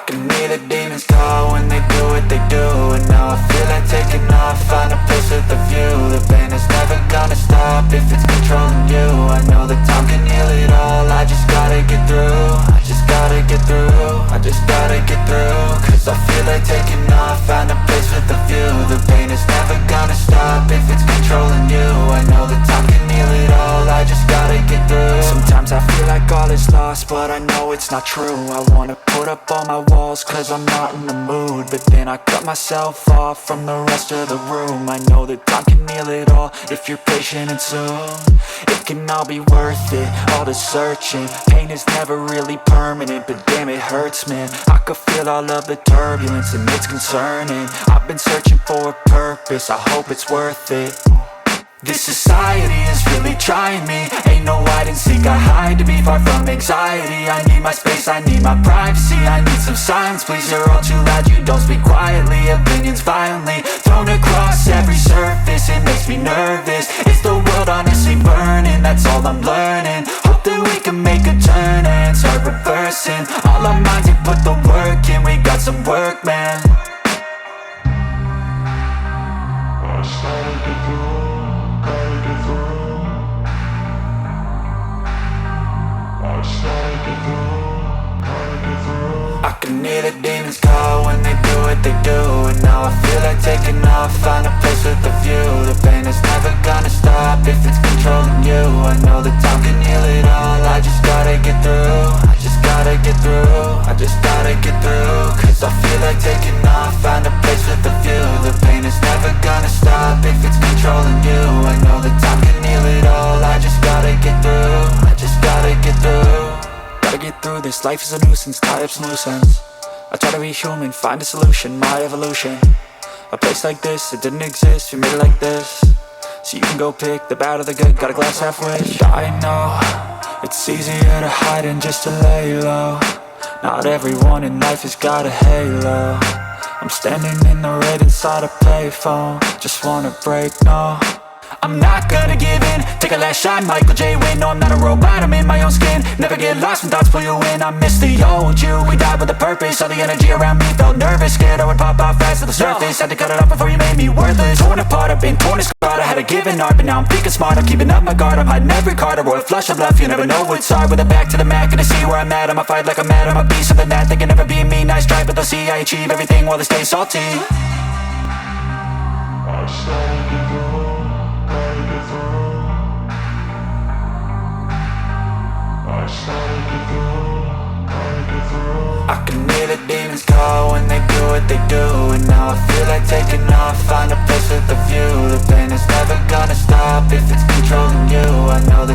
can hear the demons call when they do what they do. And now I feel like taking off, find a place with a view. The pain is never gonna stop if it's controlling you. I know that time can heal it all, I just gotta get through. I just gotta get through, I just gotta get through. Cause I feel like taking off, find a place with a view. The pain is never gonna stop if it's controlling you. I know that time can heal it all, I just gotta get through. Sometimes I feel like all is lost, but I know it's not true. I wanna put up all my walls cause I'm not in the mood, but then I cut myself off from the rest of the room. I know that time can heal it all if you're patient and soon it can all be worth it, all the searching. Pain is never really permanent, but damn it hurts, man. I could feel all of the turbulence and it's concerning. I've been searching for a purpose, I hope it's worth it. This society is really trying me. Ain't no hide and seek, I hide to be far from anxiety. I need my space, I need my privacy. I need some silence, please, you're all too loud. You don't speak quietly, opinions violently thrown across every surface. It makes me nervous, it's the world honestly burning. That's all I'm learning, hope that we can make a turn and start reversing. All our minds, we put the work in, we got some work, man. I started to grow. I can hear the demons call when they do what they do. And now I feel like taking off, find a place with a view. The pain is never gonna stop if it's controlling you. I know that time can heal it all, I just gotta get through. I just gotta get through, I just gotta get through. Cause I feel like taking off, find a place with a view. The pain is never gonna stop if it's controlling you. I know that time can heal it all, I just gotta get through. I just gotta get through. Gotta get through this, life is a nuisance, tie up some loose ends. I try to be human, find a solution, my evolution. A place like this, it didn't exist, we made it like this. So you can go pick the bad or the good, got a glass half wish. I know, it's easier to hide than just to lay low. Not everyone in life has got a halo. I'm standing in the red inside a payphone, just wanna break, no. I'm not gonna give in, take a last shot, Michael J. Win. No, I'm not a robot, I'm in my own skin. Never get lost when thoughts pull you in. I miss the old you, we died with a purpose. All the energy around me felt nervous, scared I would pop out fast to the surface. Had to cut it off before you made me worthless. Torn apart, I've been torn and scarred. I had a given art, but now I'm thinking smart. I'm keeping up my guard, I'm hiding every card. A royal flush of love, you never know what's hard. With a back to the mat, gonna see where I'm at. I'ma fight like I'm mad, I'ma be something that they can never be me. Nice try, but they'll see I achieve everything while they stay salty. I started to grow. I can hear the demons call when they do what they do. And now I feel like taking off, find a place with a view. The pain is never gonna stop if it's controlling you. I know